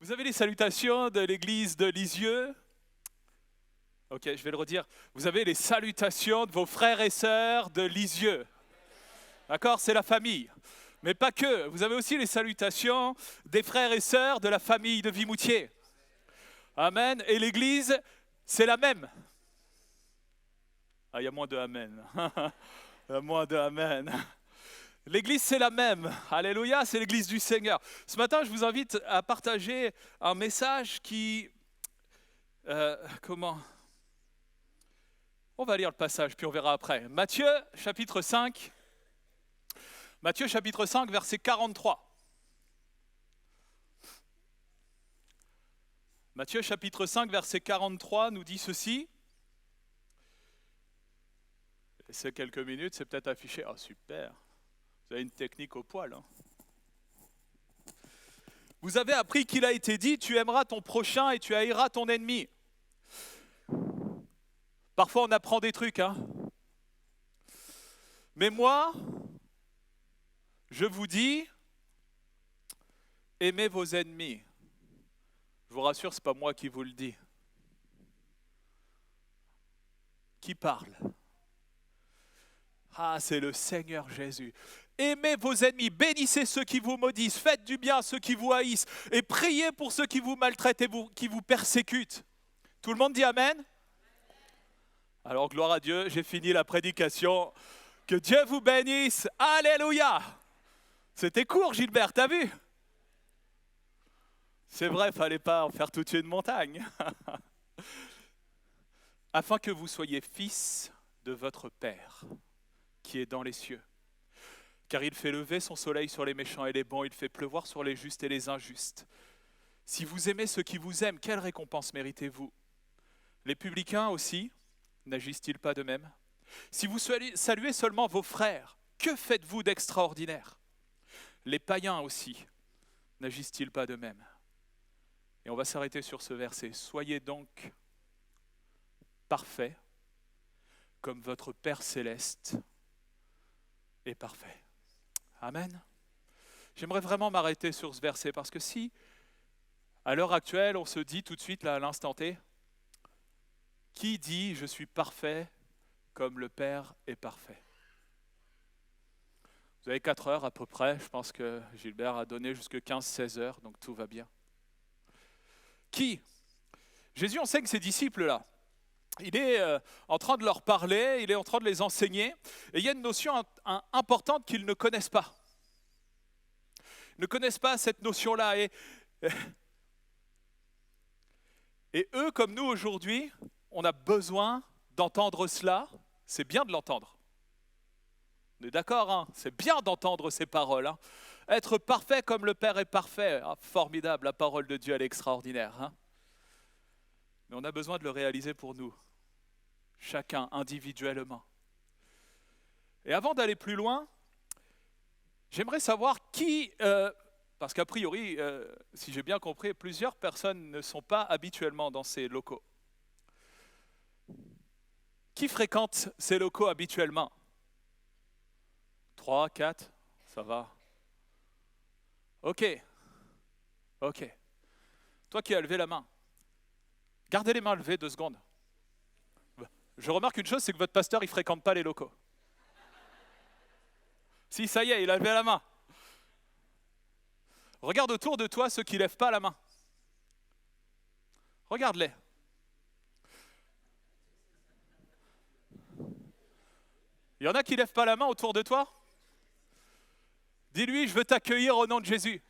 Vous avez les salutations de l'église de Lisieux. Ok, je vais le redire. Vous avez les salutations de vos frères et sœurs de Lisieux. D'accord, c'est la famille. Mais pas que. Vous avez aussi les salutations des frères et sœurs de la famille de Vimoutier. Amen. Et l'église, c'est la même. Ah, il y a moins de amen. Il y a moins de amen. L'église, c'est la même. Alléluia, c'est l'église du Seigneur. Ce matin, je vous invite à partager un message qui... On va lire le passage, puis on verra après. Matthieu, chapitre 5. Matthieu, chapitre 5, verset 43. Matthieu, chapitre 5, verset 43, nous dit ceci. C'est quelques minutes, c'est peut-être affiché. Oh, super. Vous avez une technique au poil. Hein. Vous avez appris qu'il a été dit, tu aimeras ton prochain et tu haïras ton ennemi. Parfois, on apprend des trucs. Hein. Mais moi, je vous dis, aimez vos ennemis. Je vous rassure, ce n'est pas moi qui vous le dis. Qui parle ? Ah, c'est le Seigneur Jésus. Aimez vos ennemis, bénissez ceux qui vous maudissent, faites du bien à ceux qui vous haïssent et priez pour ceux qui vous maltraitent et qui vous persécutent. Tout le monde dit Amen ? Alors, gloire à Dieu, j'ai fini la prédication. Que Dieu vous bénisse. Alléluia. C'était court, Gilbert, t'as vu ? C'est vrai, il ne fallait pas en faire toute une montagne. Afin que vous soyez fils de votre Père, qui est dans les cieux. Car il fait lever son soleil sur les méchants et les bons, il fait pleuvoir sur les justes et les injustes. Si vous aimez ceux qui vous aiment, quelle récompense méritez-vous ? Les publicains aussi, n'agissent-ils pas de même ? Si vous saluez seulement vos frères, que faites-vous d'extraordinaire ? Les païens aussi, n'agissent-ils pas de même ? Et on va s'arrêter sur ce verset. Soyez donc parfaits, comme votre Père céleste est parfait. Amen. J'aimerais vraiment m'arrêter sur ce verset parce que si, à l'heure actuelle, on se dit tout de suite, là, à l'instant T, qui dit « je suis parfait comme le Père est parfait » ? Vous avez 4 heures à peu près, je pense que Gilbert a donné jusque 15-16 heures, donc tout va bien. Qui ? Jésus enseigne ses disciples-là. Il est en train de leur parler, il est en train de les enseigner, et il y a une notion importante qu'ils ne connaissent pas. Ils ne connaissent pas cette notion-là, et eux, comme nous aujourd'hui, on a besoin d'entendre cela, c'est bien de l'entendre. On est d'accord, hein ? C'est bien d'entendre ces paroles. Hein ? Être parfait comme le Père est parfait, ah, formidable, la parole de Dieu, elle est extraordinaire. Hein ? Mais on a besoin de le réaliser pour nous, chacun individuellement. Et avant d'aller plus loin, j'aimerais savoir qui, parce qu'a priori, si j'ai bien compris, plusieurs personnes ne sont pas habituellement dans ces locaux. Qui fréquente ces locaux habituellement ? 3, 4, ça va. Ok. Toi qui as levé la main, gardez les mains levées 2 secondes. Je remarque une chose, c'est que votre pasteur, il ne fréquente pas les locaux. Si, ça y est, il a levé la main. Regarde autour de toi ceux qui ne lèvent pas la main. Regarde-les. Il y en a qui ne lèvent pas la main autour de toi ? Dis-lui, je veux t'accueillir au nom de Jésus.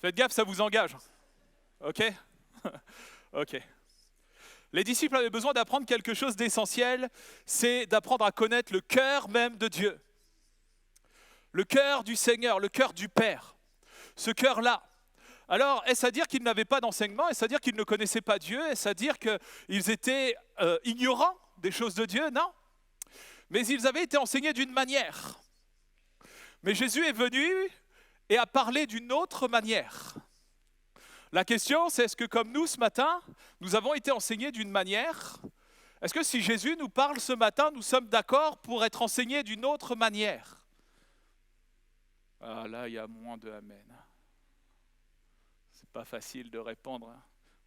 Faites gaffe, ça vous engage. Ok ? Ok. Les disciples avaient besoin d'apprendre quelque chose d'essentiel, c'est d'apprendre à connaître le cœur même de Dieu. Le cœur du Seigneur, le cœur du Père. Ce cœur-là. Alors, est-ce à dire qu'ils n'avaient pas d'enseignement ? Est-ce à dire qu'ils ne connaissaient pas Dieu ? Est-ce à dire qu'ils étaient ignorants des choses de Dieu ? Non. Mais ils avaient été enseignés d'une manière. Mais Jésus est venu et a parlé d'une autre manière. La question, c'est est-ce que comme nous ce matin, nous avons été enseignés d'une manière ? Est-ce que si Jésus nous parle ce matin, nous sommes d'accord pour être enseignés d'une autre manière ? Ah là, il y a moins de amen. C'est pas facile de répondre.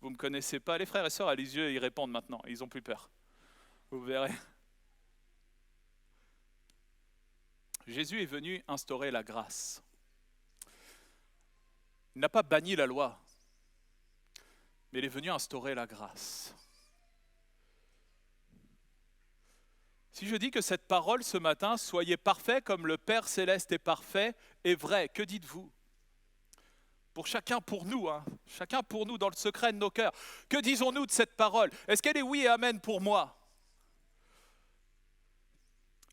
Vous me connaissez pas, les frères et sœurs, à les yeux, ils répondent maintenant, ils ont plus peur. Vous verrez. Jésus est venu instaurer la grâce. Il n'a pas banni la loi, mais il est venu instaurer la grâce. Si je dis que cette parole ce matin, soyez parfaits comme le Père Céleste est parfait, est vrai, que dites-vous? Pour chacun, pour nous, chacun pour nous dans le secret de nos cœurs. Que disons-nous de cette parole? Est-ce qu'elle est oui et amen pour moi?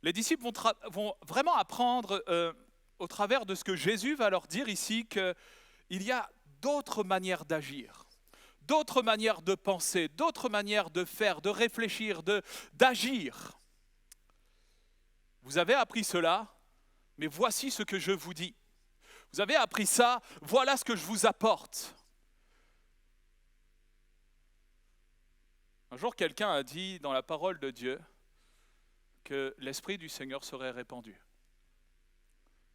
Les disciples vont vraiment apprendre au travers de ce que Jésus va leur dire ici qu'il y a d'autres manières d'agir, d'autres manières de penser, d'autres manières de faire, de réfléchir, d'agir. Vous avez appris cela, mais voici ce que je vous dis. Vous avez appris ça, voilà ce que je vous apporte. Un jour, quelqu'un a dit dans la parole de Dieu que l'Esprit du Seigneur serait répandu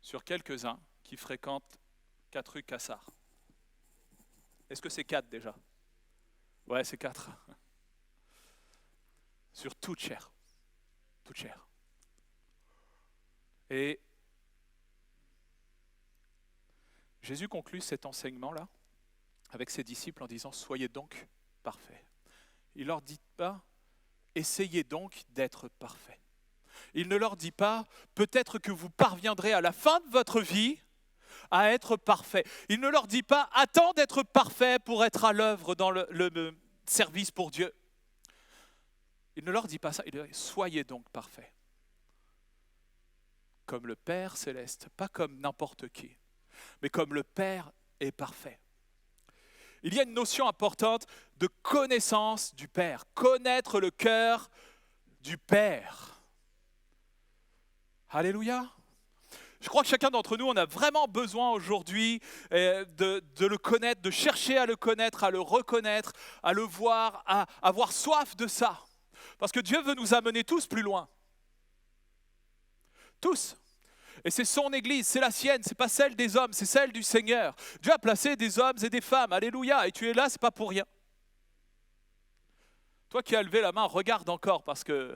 sur quelques-uns qui fréquentent 4 rue Cassard. Est-ce que c'est 4 déjà? Ouais, c'est 4. Sur toute chair. Toute chair. Et Jésus conclut cet enseignement-là avec ses disciples en disant « Soyez donc parfaits ». Il ne leur dit pas « Essayez donc d'être parfaits ». Il ne leur dit pas « Peut-être que vous parviendrez à la fin de votre vie à être parfait ». Il ne leur dit pas « Attends d'être parfait pour être à l'œuvre dans le service pour Dieu ». Il ne leur dit pas ça, il leur dit « Soyez donc parfaits ». Comme le Père Céleste, pas comme n'importe qui, mais comme le Père est parfait. Il y a une notion importante de connaissance du Père, connaître le cœur du Père. Alléluia. Je crois que chacun d'entre nous, on a vraiment besoin aujourd'hui de le connaître, de chercher à le connaître, à le reconnaître, à le voir, à avoir soif de ça. Parce que Dieu veut nous amener tous plus loin. Tous. Et c'est son église, c'est la sienne, c'est pas celle des hommes, c'est celle du Seigneur. Dieu a placé des hommes et des femmes, alléluia, et tu es là, c'est pas pour rien. Toi qui as levé la main, regarde encore parce que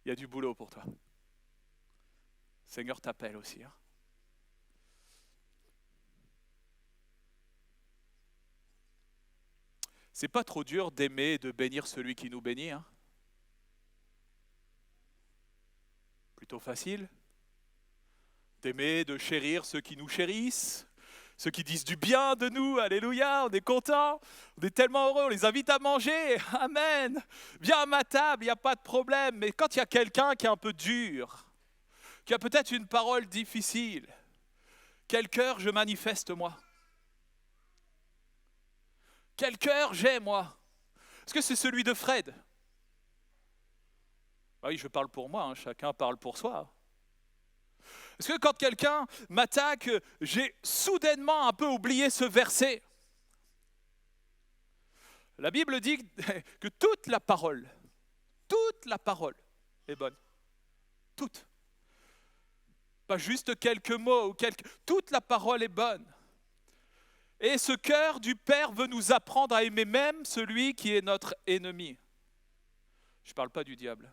il y a du boulot pour toi. Le Seigneur t'appelle aussi. C'est pas trop dur d'aimer et de bénir celui qui nous bénit. Plutôt facile d'aimer, de chérir ceux qui nous chérissent, ceux qui disent du bien de nous, alléluia, on est content, on est tellement heureux, on les invite à manger, amen, viens à ma table, il n'y a pas de problème. Mais quand il y a quelqu'un qui est un peu dur, qui a peut-être une parole difficile, quel cœur je manifeste moi? Quel cœur j'ai moi? Est-ce que c'est celui de Fred? Oui, je parle pour moi, chacun parle pour soi. Est-ce que quand quelqu'un m'attaque, j'ai soudainement un peu oublié ce verset? La Bible dit que toute la parole est bonne. Toute. Pas juste quelques mots, toute la parole est bonne. Et ce cœur du Père veut nous apprendre à aimer même celui qui est notre ennemi. Je ne parle pas du diable.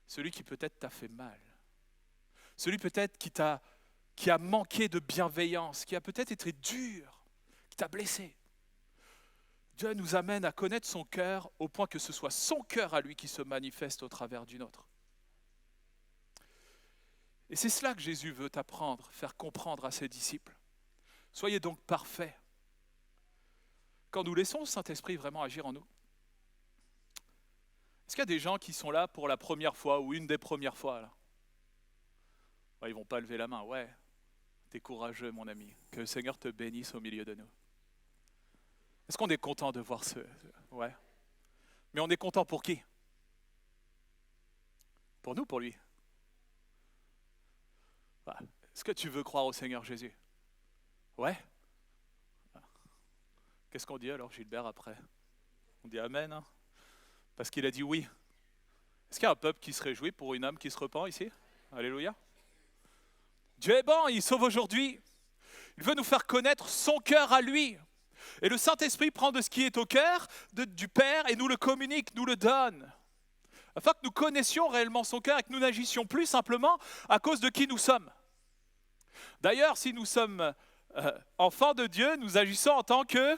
Celui qui peut-être t'a fait mal. Celui peut-être qui a manqué de bienveillance, qui a peut-être été dur, qui t'a blessé. Dieu nous amène à connaître son cœur au point que ce soit son cœur à lui qui se manifeste au travers du nôtre. Et c'est cela que Jésus veut t'apprendre, faire comprendre à ses disciples. Soyez donc parfaits. Quand nous laissons le Saint-Esprit vraiment agir en nous, est-ce qu'il y a des gens qui sont là pour la première fois ou une des premières fois là? Ouais, ils ne vont pas lever la main. Ouais, t'es courageux mon ami. Que le Seigneur te bénisse au milieu de nous. Est-ce qu'on est content de voir ce... Ouais. Mais on est content pour qui? Pour nous, pour lui. Est-ce que tu veux croire au Seigneur Jésus? Ouais. Qu'est-ce qu'on dit alors, Gilbert, après? On dit Amen, parce qu'il a dit oui. Est-ce qu'il y a un peuple qui se réjouit pour une âme qui se repent ici? Alléluia. Dieu est bon, il sauve aujourd'hui. Il veut nous faire connaître son cœur à lui. Et le Saint-Esprit prend de ce qui est au cœur du Père et nous le communique, nous le donne. Afin que nous connaissions réellement son cœur et que nous n'agissions plus simplement à cause de qui nous sommes. D'ailleurs, si nous sommes enfants de Dieu, nous agissons en tant que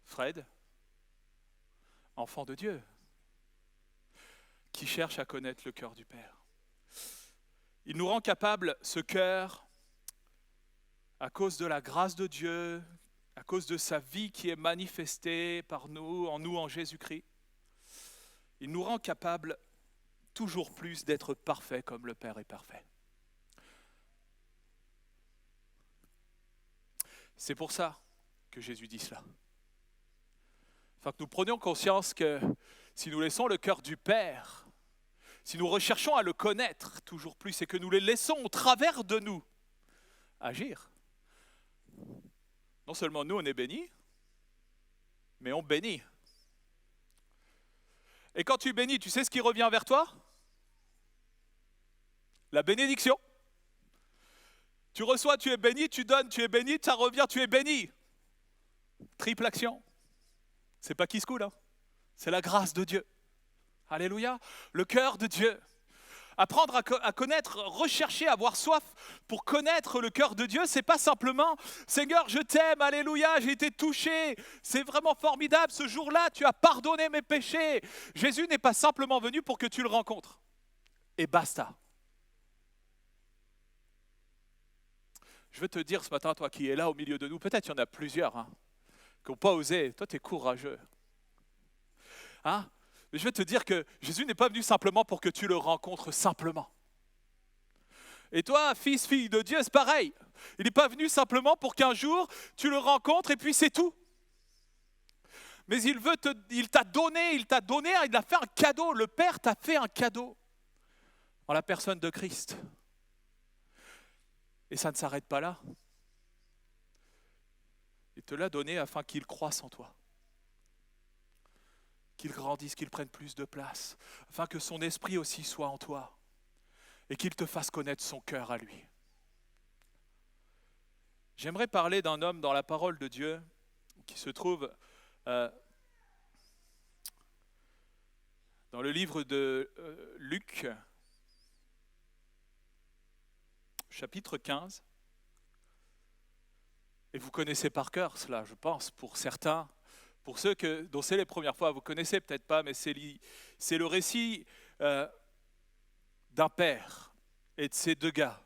Fred, enfant de Dieu, qui cherche à connaître le cœur du Père. Il nous rend capable, ce cœur, à cause de la grâce de Dieu, à cause de sa vie qui est manifestée par nous, en Jésus-Christ. Il nous rend capable toujours plus d'être parfait comme le Père est parfait. C'est pour ça que Jésus dit cela. Afin que nous prenions conscience que si nous laissons le cœur du Père, si nous recherchons à le connaître toujours plus et que nous les laissons au travers de nous agir, non seulement nous on est bénis, mais on bénit. Et quand tu bénis, tu sais ce qui revient vers toi? La bénédiction. Tu reçois, tu es béni, tu donnes, tu es béni, ça revient, tu es béni. Triple action. C'est pas qui se coule, hein. C'est la grâce de Dieu. Alléluia. Le cœur de Dieu. Apprendre à connaître, rechercher, avoir soif pour connaître le cœur de Dieu, c'est pas simplement « Seigneur, je t'aime, alléluia, j'ai été touché, c'est vraiment formidable, ce jour-là, tu as pardonné mes péchés. » Jésus n'est pas simplement venu pour que tu le rencontres. Et basta. Je veux te dire ce matin, toi qui es là au milieu de nous, peut-être il y en a plusieurs qui n'ont pas osé. Toi, tu es courageux. Mais je veux te dire que Jésus n'est pas venu simplement pour que tu le rencontres simplement. Et toi, fils, fille de Dieu, c'est pareil. Il n'est pas venu simplement pour qu'un jour, tu le rencontres et puis c'est tout. Mais il t'a donné, il a fait un cadeau. Le Père t'a fait un cadeau en la personne de Christ. Et ça ne s'arrête pas là. Il te l'a donné afin qu'il croisse en toi. Qu'il grandisse, qu'il prenne plus de place, afin que son esprit aussi soit en toi et qu'il te fasse connaître son cœur à lui. J'aimerais parler d'un homme dans la parole de Dieu qui se trouve dans le livre de Luc, chapitre 15. Et vous connaissez par cœur cela, je pense, pour certains. Pour ceux dont c'est les premières fois, vous ne connaissez peut-être pas, mais c'est le récit d'un père et de ses deux gars.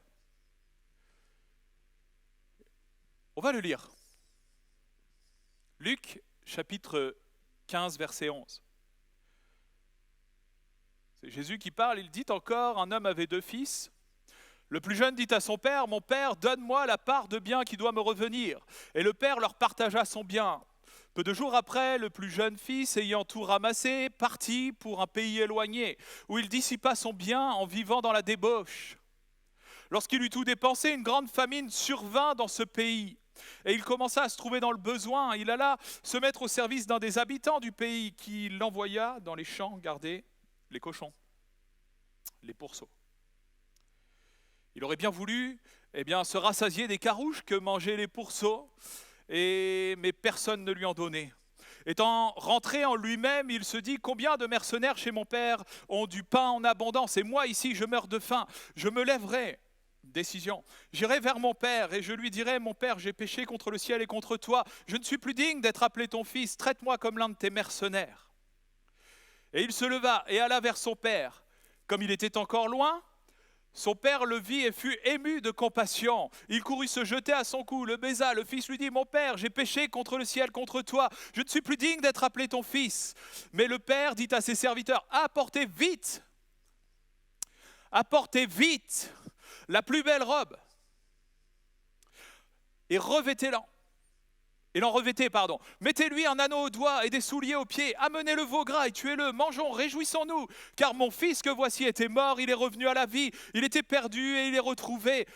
On va le lire. Luc, chapitre 15, verset 11. C'est Jésus qui parle, il dit encore, un homme avait 2 fils. Le plus jeune dit à son père, « Mon père, donne-moi la part de bien qui doit me revenir. » Et le père leur partagea son bien. Peu de jours après, le plus jeune fils, ayant tout ramassé, partit pour un pays éloigné, où il dissipa son bien en vivant dans la débauche. Lorsqu'il eut tout dépensé, une grande famine survint dans ce pays. Et il commença à se trouver dans le besoin. Il alla se mettre au service d'un des habitants du pays, qui l'envoya dans les champs garder les cochons, les pourceaux. Il aurait bien voulu se rassasier des carouches que mangeaient les pourceaux, mais personne ne lui en donnait. Étant rentré en lui-même, il se dit « Combien de mercenaires chez mon père ont du pain en abondance, et moi ici je meurs de faim. Je me lèverai. » Décision. J'irai vers mon père et je lui dirai « Mon père, j'ai péché contre le ciel et contre toi. Je ne suis plus digne d'être appelé ton fils. Traite-moi comme l'un de tes mercenaires. » Et il se leva et alla vers son père. Comme il était encore loin, son père le vit et fut ému de compassion. Il courut se jeter à son cou, le baisa. Le fils lui dit « Mon père, j'ai péché contre le ciel, contre toi. Je ne suis plus digne d'être appelé ton fils. » Mais le père dit à ses serviteurs « Apportez vite la plus belle robe et revêtez-la. Et l'en revêtez, pardon. Mettez-lui un anneau au doigt et des souliers aux pieds. Amenez le veau gras et tuez-le. Mangeons, réjouissons-nous. Car mon fils que voici était mort, il est revenu à la vie. Il était perdu et il est retrouvé.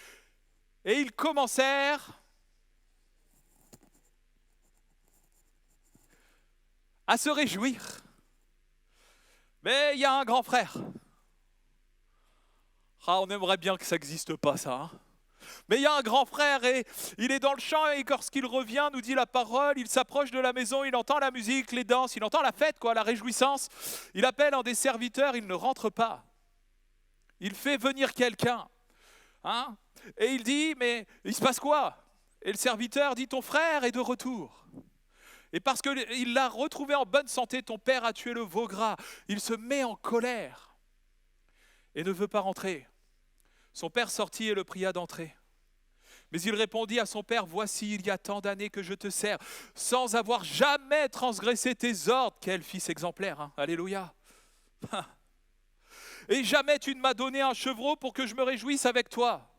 Et ils commencèrent à se réjouir. Mais il y a un grand frère. Ah, on aimerait bien que ça n'existe pas, ça. Hein. Mais il y a un grand frère et il est dans le champ et lorsqu'il revient, nous dit la parole, il s'approche de la maison, il entend la musique, les danses, il entend la fête, quoi, la réjouissance. Il appelle un des serviteurs, il ne rentre pas. Il fait venir quelqu'un. Hein, et il dit, mais il se passe quoi? Et le serviteur dit, ton frère est de retour. Et parce qu'il l'a retrouvé en bonne santé, ton père a tué le veau gras. Il se met en colère et ne veut pas rentrer. Son père sortit et le pria d'entrer. Mais il répondit à son père, voici, il y a tant d'années que je te sers, sans avoir jamais transgressé tes ordres. Quel fils exemplaire, hein. Alléluia. Et jamais tu ne m'as donné un chevreau pour que je me réjouisse avec toi.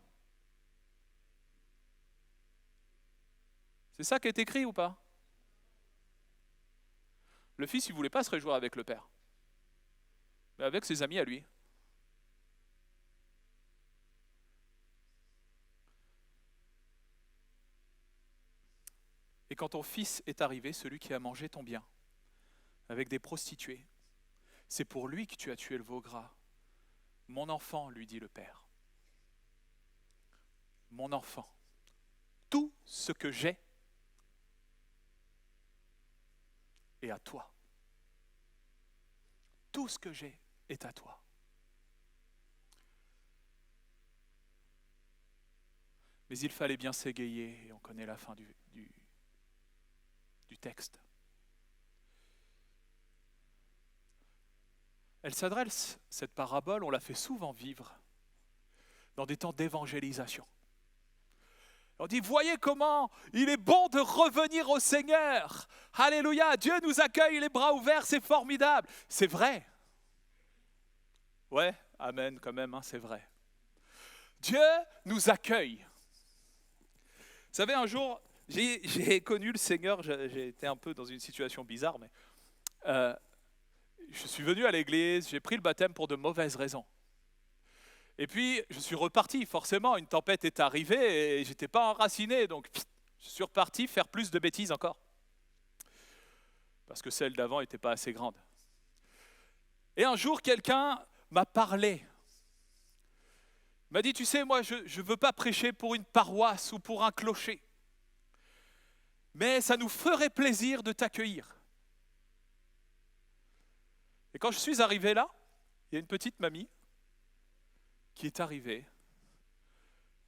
C'est ça qui est écrit ou pas? Le fils, il ne voulait pas se réjouir avec le père, mais avec ses amis à lui. Et quand ton fils est arrivé, celui qui a mangé ton bien, avec des prostituées, c'est pour lui que tu as tué le veau gras. Mon enfant, lui dit le père. Mon enfant, tout ce que j'ai est à toi. Tout ce que j'ai est à toi. Mais il fallait bien s'égayer, et on connaît la fin du texte. Elle s'adresse, cette parabole, on la fait souvent vivre dans des temps d'évangélisation. On dit, voyez comment il est bon de revenir au Seigneur. Alléluia, Dieu nous accueille les bras ouverts, c'est formidable. C'est vrai. Ouais, amen quand même, hein, c'est vrai. Dieu nous accueille. Vous savez, un jour, j'ai connu le Seigneur, j'ai été un peu dans une situation bizarre, mais je suis venu à l'église, j'ai pris le baptême pour de mauvaises raisons. Et puis, je suis reparti, forcément, une tempête est arrivée et je n'étais pas enraciné, donc je suis reparti faire plus de bêtises encore. Parce que celle d'avant n'était pas assez grande. Et un jour, quelqu'un m'a parlé. Il m'a dit, tu sais, moi, je ne veux pas prêcher pour une paroisse ou pour un clocher. Mais ça nous ferait plaisir de t'accueillir. Et quand je suis arrivé là, il y a une petite mamie qui est arrivée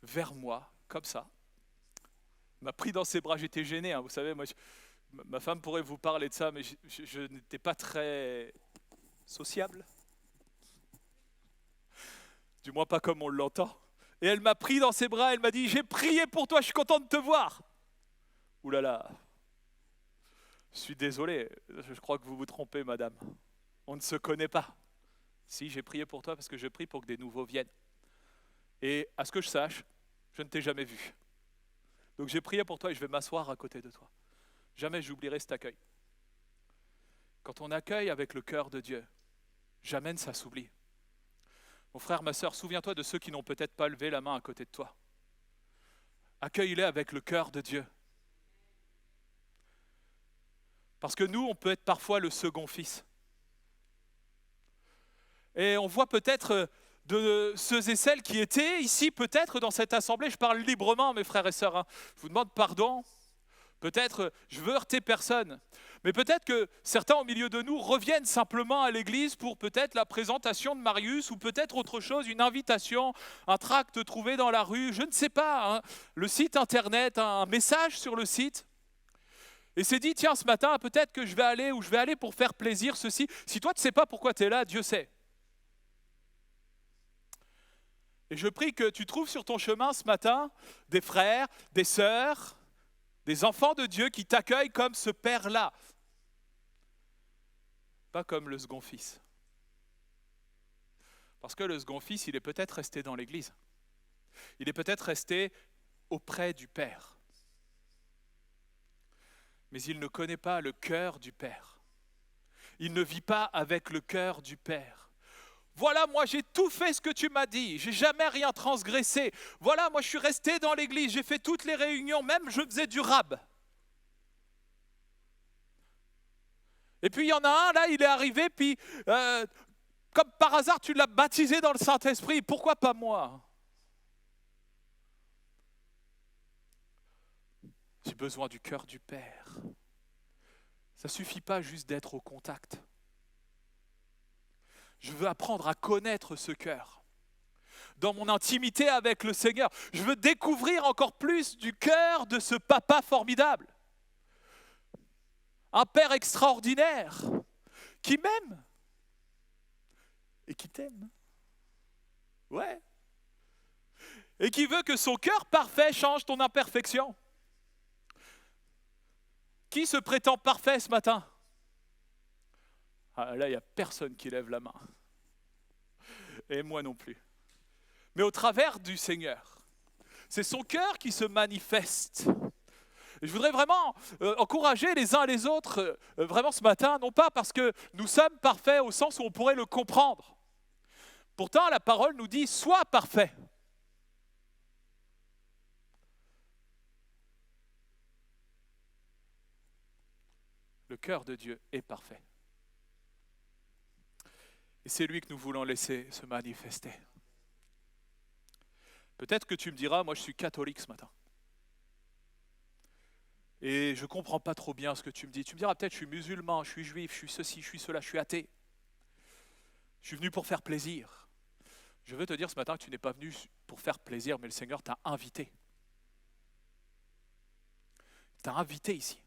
vers moi, comme ça, m'a pris dans ses bras, j'étais gêné, hein, vous savez, moi, ma femme pourrait vous parler de ça, mais je n'étais pas très sociable, du moins pas comme on l'entend. Et elle m'a pris dans ses bras, elle m'a dit, j'ai prié pour toi, je suis content de te voir. Ouh là là, je suis désolé, je crois que vous vous trompez, madame, on ne se connaît pas. Si, j'ai prié pour toi parce que je prie pour que des nouveaux viennent. Et à ce que je sache, je ne t'ai jamais vu. Donc j'ai prié pour toi et je vais m'asseoir à côté de toi. Jamais j'oublierai cet accueil. Quand on accueille avec le cœur de Dieu, jamais ça s'oublie. Mon frère, ma sœur, souviens-toi de ceux qui n'ont peut-être pas levé la main à côté de toi. Accueille-les avec le cœur de Dieu. Parce que nous, on peut être parfois le second fils. Et on voit peut-être de ceux et celles qui étaient ici, peut-être dans cette assemblée, je parle librement, mes frères et sœurs, hein. Je vous demande pardon, peut-être je veux heurter personne, mais peut-être que certains au milieu de nous reviennent simplement à l'église pour peut-être la présentation de Marius, ou peut-être autre chose, une invitation, un tract trouvé dans la rue, je ne sais pas, hein. Le site internet, un message sur le site. Et c'est dit, tiens, ce matin, peut-être que je vais aller pour faire plaisir, ceci. Si toi, tu ne sais pas pourquoi tu es là, Dieu sait. Et je prie que tu trouves sur ton chemin ce matin des frères, des sœurs, des enfants de Dieu qui t'accueillent comme ce père-là. Pas comme le second fils. Parce que le second fils, il est peut-être resté dans l'église. Il est peut-être resté auprès du Père. Mais il ne connaît pas le cœur du Père. Il ne vit pas avec le cœur du Père. Voilà, moi j'ai tout fait ce que tu m'as dit, j'ai jamais rien transgressé. Voilà, moi je suis resté dans l'église, j'ai fait toutes les réunions, même je faisais du rab. Et puis il y en a un, là, il est arrivé, puis comme par hasard, tu l'as baptisé dans le Saint-Esprit. Pourquoi pas moi? J'ai besoin du cœur du Père. Ça ne suffit pas juste d'être au contact. Je veux apprendre à connaître ce cœur. Dans mon intimité avec le Seigneur, je veux découvrir encore plus du cœur de ce papa formidable. Un Père extraordinaire qui m'aime et qui t'aime. Ouais. Et qui veut que son cœur parfait change ton imperfection. Qui se prétend parfait ce matin? Ah, là, il n'y a personne qui lève la main. Et moi non plus. Mais au travers du Seigneur, c'est son cœur qui se manifeste. Et je voudrais vraiment encourager les uns et les autres, vraiment ce matin, non pas parce que nous sommes parfaits au sens où on pourrait le comprendre. Pourtant, la parole nous dit « sois parfait ». Le cœur de Dieu est parfait. Et c'est lui que nous voulons laisser se manifester. Peut-être que tu me diras, moi je suis catholique ce matin. Et je ne comprends pas trop bien ce que tu me dis. Tu me diras peut-être je suis musulman, je suis juif, je suis ceci, je suis cela, je suis athée. Je suis venu pour faire plaisir. Je veux te dire ce matin que tu n'es pas venu pour faire plaisir, mais le Seigneur t'a invité. Il t'a invité ici.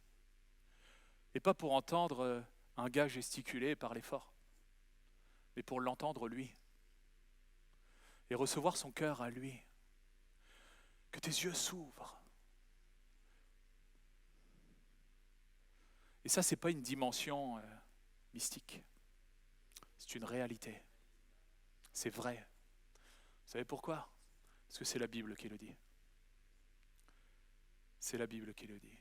Et pas pour entendre un gars gesticuler et parler fort, mais pour l'entendre lui. Et recevoir son cœur à lui. Que tes yeux s'ouvrent. Et ça, ce n'est pas une dimension mystique. C'est une réalité. C'est vrai. Vous savez pourquoi? Parce que c'est la Bible qui le dit. C'est la Bible qui le dit.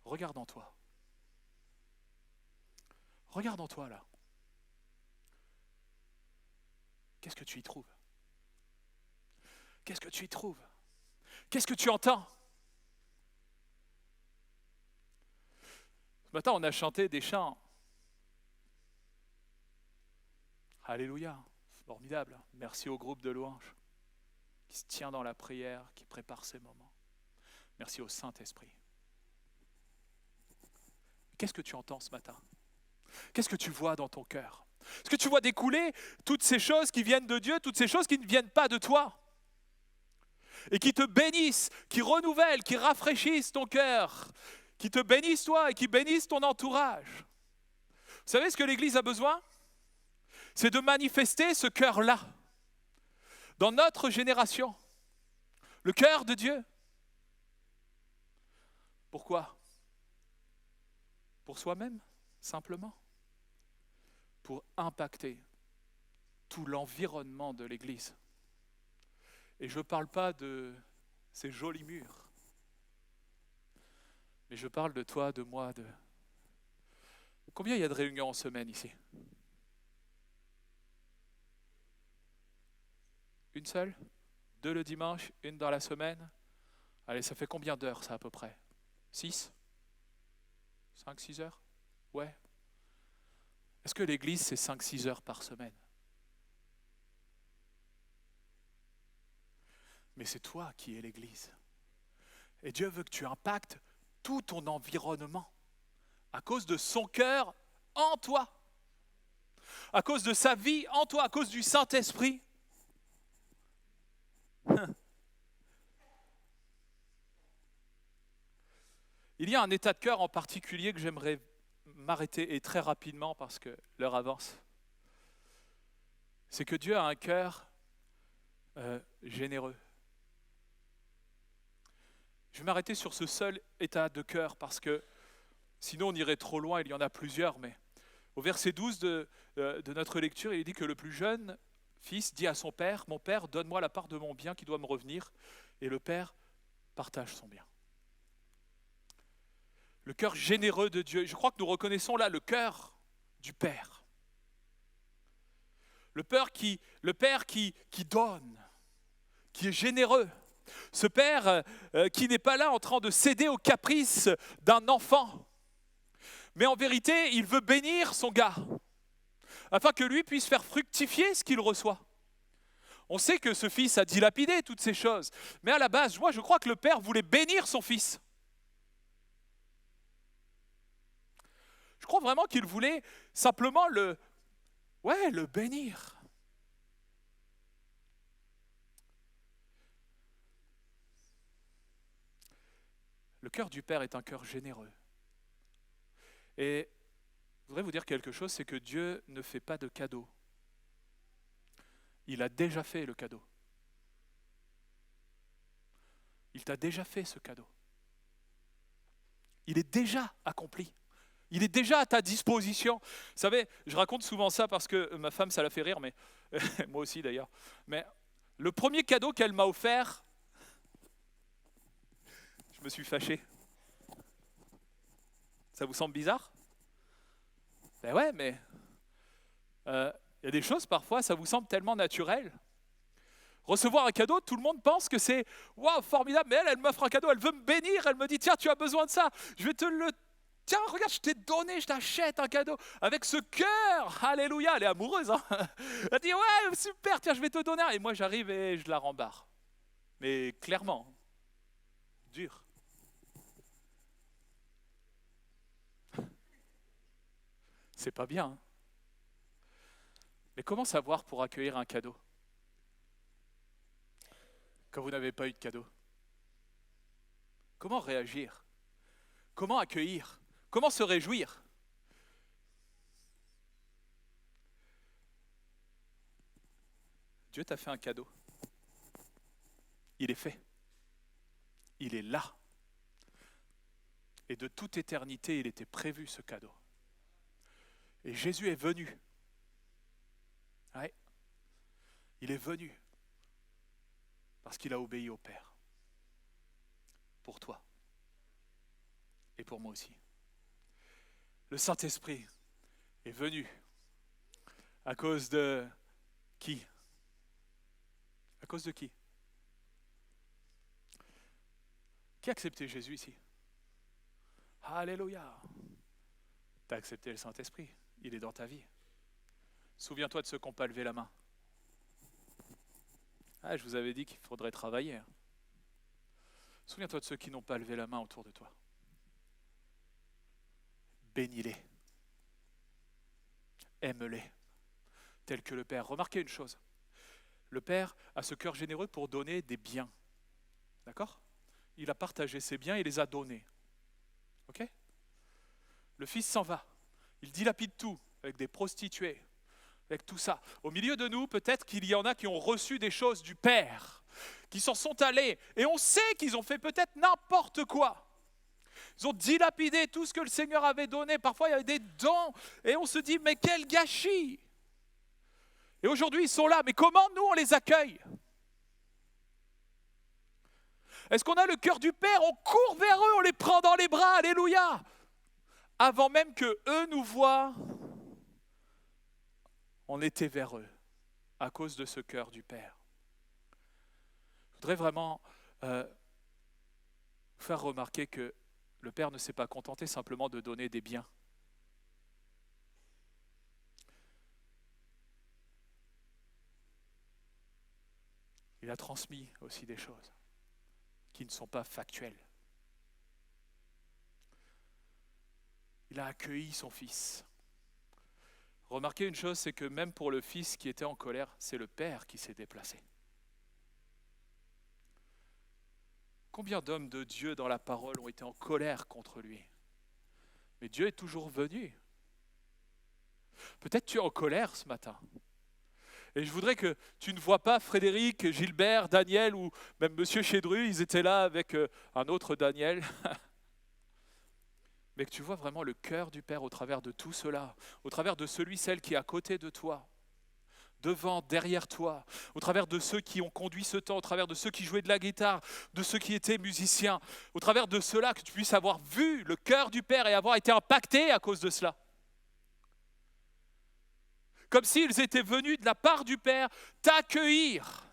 Regarde en toi. Regarde en toi là. Qu'est-ce que tu y trouves? Qu'est-ce que tu y trouves? Qu'est-ce que tu entends? Ce matin, on a chanté des chants. Alléluia, formidable. Merci au groupe de louanges qui se tient dans la prière, qui prépare ces moments. Merci au Saint-Esprit. Qu'est-ce que tu entends ce matin? Qu'est-ce que tu vois dans ton cœur? Est-ce que tu vois découler toutes ces choses qui viennent de Dieu, toutes ces choses qui ne viennent pas de toi? Et qui te bénissent, qui renouvellent, qui rafraîchissent ton cœur, qui te bénissent toi et qui bénissent ton entourage. Vous savez ce que l'Église a besoin? C'est de manifester ce cœur-là dans notre génération. Le cœur de Dieu. Pourquoi? Pour soi-même, simplement. Pour impacter tout l'environnement de l'Église. Et je ne parle pas de ces jolis murs, mais je parle de toi, de moi, de... Combien il y a de réunions en semaine ici? Une seule? Deux le dimanche, une dans la semaine? Allez, ça fait combien d'heures ça à peu près? 6? 5, 6 heures? Ouais. Est-ce que l'église c'est 5-6 heures par semaine? Mais c'est toi qui es l'église. Et Dieu veut que tu impactes tout ton environnement à cause de son cœur en toi, à cause de sa vie en toi, à cause du Saint-Esprit. Il y a un état de cœur en particulier que j'aimerais m'arrêter et très rapidement parce que l'heure avance. C'est que Dieu a un cœur généreux. Je vais m'arrêter sur ce seul état de cœur parce que sinon on irait trop loin, il y en a plusieurs. Mais au verset 12 de notre lecture, il dit que le plus jeune fils dit à son père, « Mon père, donne-moi la part de mon bien qui doit me revenir. » Et le père partage son bien. Le cœur généreux de Dieu. Je crois que nous reconnaissons là le cœur du Père. Le Père qui donne, qui est généreux. Ce Père qui n'est pas là en train de céder aux caprices d'un enfant, Mais en vérité, il veut bénir son gars, afin que lui puisse faire fructifier ce qu'il reçoit. On sait que ce fils a dilapidé toutes ces choses, mais à la base, moi je crois que le père voulait bénir son fils. Je crois vraiment qu'il voulait simplement le bénir. Le cœur du Père est un cœur généreux. Et je voudrais vous dire quelque chose, c'est que Dieu ne fait pas de cadeaux. Il a déjà fait le cadeau. Il t'a déjà fait ce cadeau. Il est déjà accompli. Il est déjà à ta disposition. Vous savez, je raconte souvent ça parce que ma femme, ça la fait rire, mais moi aussi d'ailleurs. Mais le premier cadeau qu'elle m'a offert, je me suis fâché. Ça vous semble bizarre? Ben ouais, mais il y a des choses parfois, ça vous semble tellement naturel. Recevoir un cadeau, tout le monde pense que c'est waouh, formidable, mais elle m'offre un cadeau, elle veut me bénir, elle me dit tiens, tu as besoin de ça, je vais te le... Tiens, regarde, je t'ai donné, je t'achète un cadeau avec ce cœur, alléluia, elle est amoureuse. Hein. Elle dit ouais, super, tiens, je vais te donner. Et moi, j'arrive et je la rembarre. Mais clairement, dur. C'est pas bien. Hein. Mais comment savoir pour accueillir un cadeau quand vous n'avez pas eu de cadeau? Comment réagir? Comment accueillir? Comment se réjouir? Dieu t'a fait un cadeau. Il est fait. Il est là. Et de toute éternité, il était prévu ce cadeau. Et Jésus est venu. Ouais. Il est venu. Parce qu'il a obéi au Père. Pour toi. Et pour moi aussi. Le Saint-Esprit est venu à cause de qui? À cause de qui? Qui a accepté Jésus ici? Alléluia! Tu as accepté le Saint-Esprit, il est dans ta vie. Souviens-toi de ceux qui n'ont pas levé la main. Ah, je vous avais dit qu'il faudrait travailler. Souviens-toi de ceux qui n'ont pas levé la main autour de toi. Bénis-les. Aime-les. Tel que le Père. Remarquez une chose. Le Père a ce cœur généreux pour donner des biens. D'accord? Il a partagé ses biens et les a donnés. Ok? Le Fils s'en va. Il dilapide tout avec des prostituées, avec tout ça. Au milieu de nous, peut-être qu'il y en a qui ont reçu des choses du Père, qui s'en sont allés. Et on sait qu'ils ont fait peut-être n'importe quoi. Ils ont dilapidé tout ce que le Seigneur avait donné. Parfois, il y avait des dons. Et on se dit, mais quel gâchis! Et aujourd'hui, ils sont là. Mais comment nous, on les accueille? Est-ce qu'on a le cœur du Père? On court vers eux, on les prend dans les bras. Alléluia! Avant même que eux nous voient, on était vers eux à cause de ce cœur du Père. Je voudrais vraiment vous faire remarquer que le Père ne s'est pas contenté simplement de donner des biens. Il a transmis aussi des choses qui ne sont pas factuelles. Il a accueilli son fils. Remarquez une chose, c'est que même pour le fils qui était en colère, c'est le Père qui s'est déplacé. Combien d'hommes de Dieu dans la parole ont été en colère contre lui? Mais Dieu est toujours venu. Peut-être tu es en colère ce matin. Et je voudrais que tu ne vois pas Frédéric, Gilbert, Daniel ou même Monsieur Chédru, ils étaient là avec un autre Daniel. Mais que tu vois vraiment le cœur du Père au travers de tout cela, au travers de celui, celle qui est à côté de toi, devant, derrière toi, au travers de ceux qui ont conduit ce temps, au travers de ceux qui jouaient de la guitare, de ceux qui étaient musiciens, au travers de cela, que tu puisses avoir vu le cœur du Père et avoir été impacté à cause de cela. Comme s'ils étaient venus de la part du Père t'accueillir,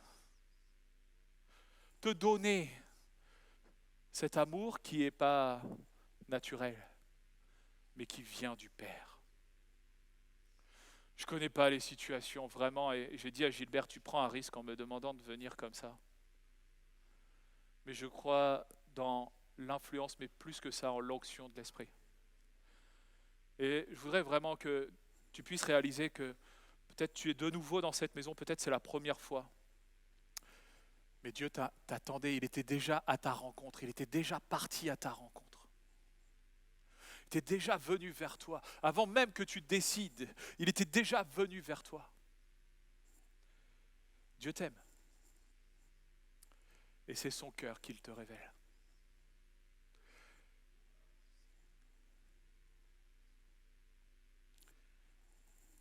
te donner cet amour qui n'est pas naturel, mais qui vient du Père. Je ne connais pas les situations vraiment, et j'ai dit à Gilbert, tu prends un risque en me demandant de venir comme ça. Mais je crois dans l'influence, mais plus que ça, en l'onction de l'Esprit. Et je voudrais vraiment que tu puisses réaliser que peut-être tu es de nouveau dans cette maison, peut-être c'est la première fois. Mais Dieu t'attendait, il était déjà à ta rencontre, il était déjà parti à ta rencontre. Il était déjà venu vers toi. Avant même que tu décides, il était déjà venu vers toi. Dieu t'aime. Et c'est son cœur qu'il te révèle.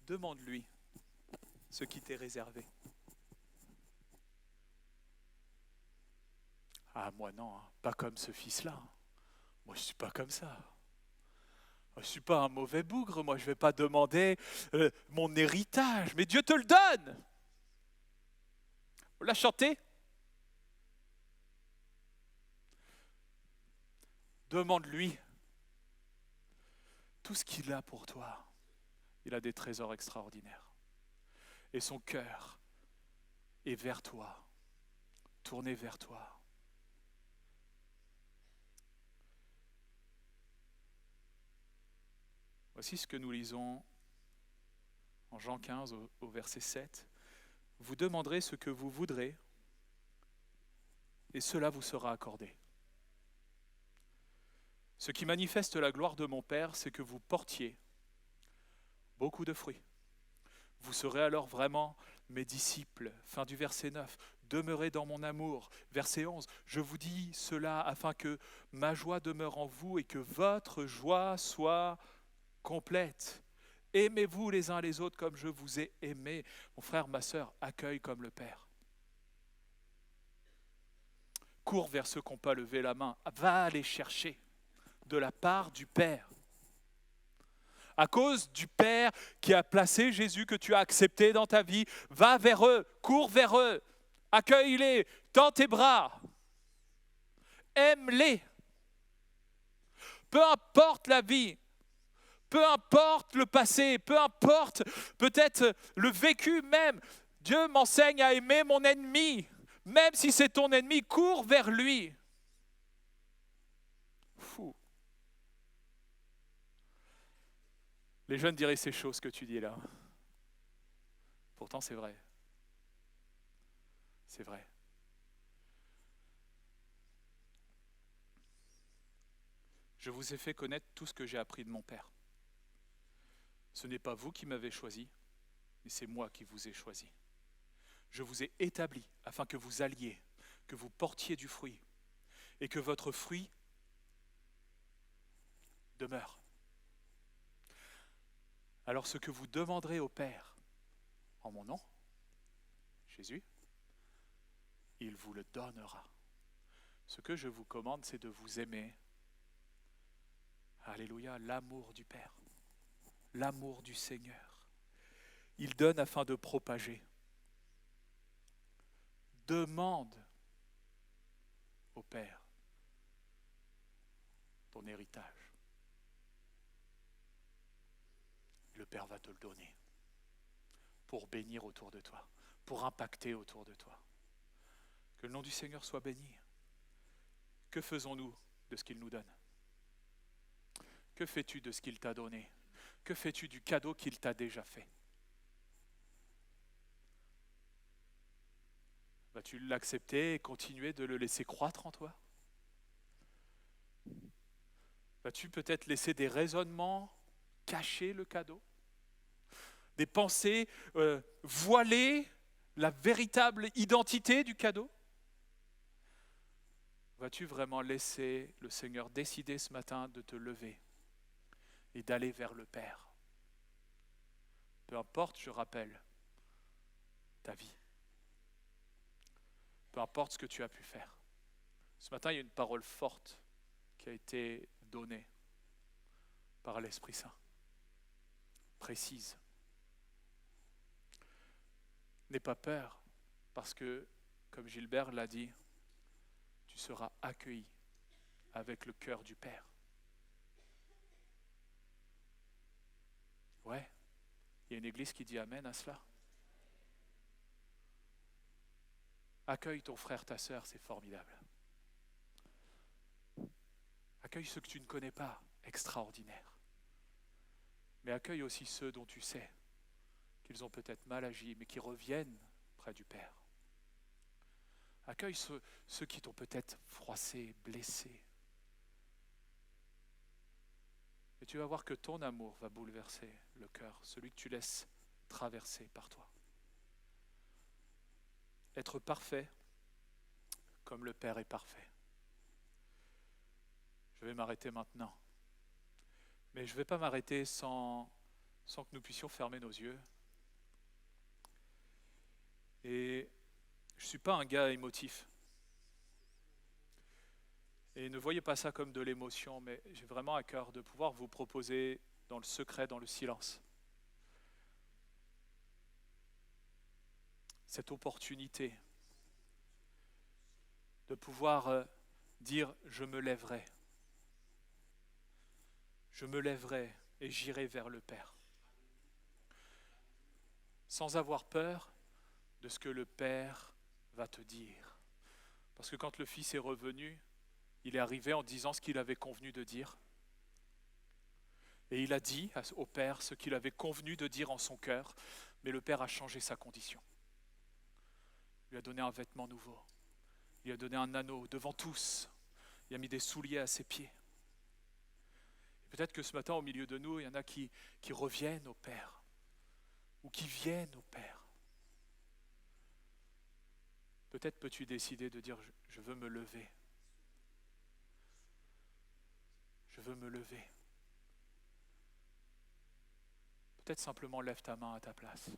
Demande-lui ce qui t'est réservé. Ah, moi non, hein, pas comme ce fils-là. Moi, je ne suis pas comme ça. Je ne suis pas un mauvais bougre, moi, je ne vais pas demander mon héritage, mais Dieu te le donne. On l'a chanté. Demande-lui tout ce qu'il a pour toi. Il a des trésors extraordinaires. Et son cœur est vers toi, tourné vers toi. Voici ce que nous lisons en Jean 15 au verset 7. Vous demanderez ce que vous voudrez et cela vous sera accordé. Ce qui manifeste la gloire de mon Père, c'est que vous portiez beaucoup de fruits. Vous serez alors vraiment mes disciples. Fin du verset 9. Demeurez dans mon amour. Verset 11. Je vous dis cela afin que ma joie demeure en vous et que votre joie soit complète. Aimez-vous les uns les autres comme je vous ai aimé. Mon frère, ma sœur, accueille comme le Père. Cours vers ceux qui n'ont pas levé la main. Va les chercher de la part du Père. À cause du Père qui a placé Jésus, que tu as accepté dans ta vie, va vers eux, cours vers eux, accueille-les, tends tes bras, aime-les. Peu importe la vie, peu importe le passé, peu importe peut-être le vécu même, Dieu m'enseigne à aimer mon ennemi. Même si c'est ton ennemi, cours vers lui. Fou. Les jeunes diraient ces choses que tu dis là. Pourtant, c'est vrai. C'est vrai. Je vous ai fait connaître tout ce que j'ai appris de mon Père. Ce n'est pas vous qui m'avez choisi, mais c'est moi qui vous ai choisi. Je vous ai établi afin que vous alliez, que vous portiez du fruit et que votre fruit demeure. Alors ce que vous demanderez au Père en mon nom, Jésus, il vous le donnera. Ce que je vous commande, c'est de vous aimer. Alléluia, l'amour du Père, l'amour du Seigneur. Il donne afin de propager. Demande au Père ton héritage. Le Père va te le donner pour bénir autour de toi, pour impacter autour de toi. Que le nom du Seigneur soit béni. Que faisons-nous de ce qu'il nous donne? Que fais-tu de ce qu'il t'a donné? Que fais-tu du cadeau qu'il t'a déjà fait? Vas-tu l'accepter et continuer de le laisser croître en toi? Vas-tu peut-être laisser des raisonnements cacher le cadeau? Des pensées voiler la véritable identité du cadeau? Vas-tu vraiment laisser le Seigneur décider ce matin de te lever et d'aller vers le Père? Peu importe, je rappelle, ta vie. Peu importe ce que tu as pu faire. Ce matin, il y a une parole forte qui a été donnée par l'Esprit Saint. Précise. N'aie pas peur, parce que, comme Gilbert l'a dit, tu seras accueilli avec le cœur du Père. Ouais, il y a une église qui dit amen à cela. Accueille ton frère, ta sœur, c'est formidable. Accueille ceux que tu ne connais pas, extraordinaire. Mais accueille aussi ceux dont tu sais qu'ils ont peut-être mal agi, mais qui reviennent près du Père. Accueille ceux qui t'ont peut-être froissé, blessé. Et tu vas voir que ton amour va bouleverser le cœur, celui que tu laisses traverser par toi. Être parfait comme le Père est parfait. Je vais m'arrêter maintenant. Mais je ne vais pas m'arrêter sans que nous puissions fermer nos yeux. Et je ne suis pas un gars émotif. Et ne voyez pas ça comme de l'émotion, mais j'ai vraiment à cœur de pouvoir vous proposer dans le secret, dans le silence, cette opportunité de pouvoir dire « je me lèverai ». Je me lèverai et j'irai vers le Père. Sans avoir peur de ce que le Père va te dire. Parce que quand le Fils est revenu, il est arrivé en disant ce qu'il avait convenu de dire. Et il a dit au Père ce qu'il avait convenu de dire en son cœur, mais le Père a changé sa condition. Il lui a donné un vêtement nouveau. Il lui a donné un anneau devant tous. Il a mis des souliers à ses pieds. Et peut-être que ce matin, au milieu de nous, il y en a qui reviennent au Père, ou qui viennent au Père. Peut-être peux-tu décider de dire « je veux me lever ». Je veux me lever. Peut-être simplement lève ta main à ta place.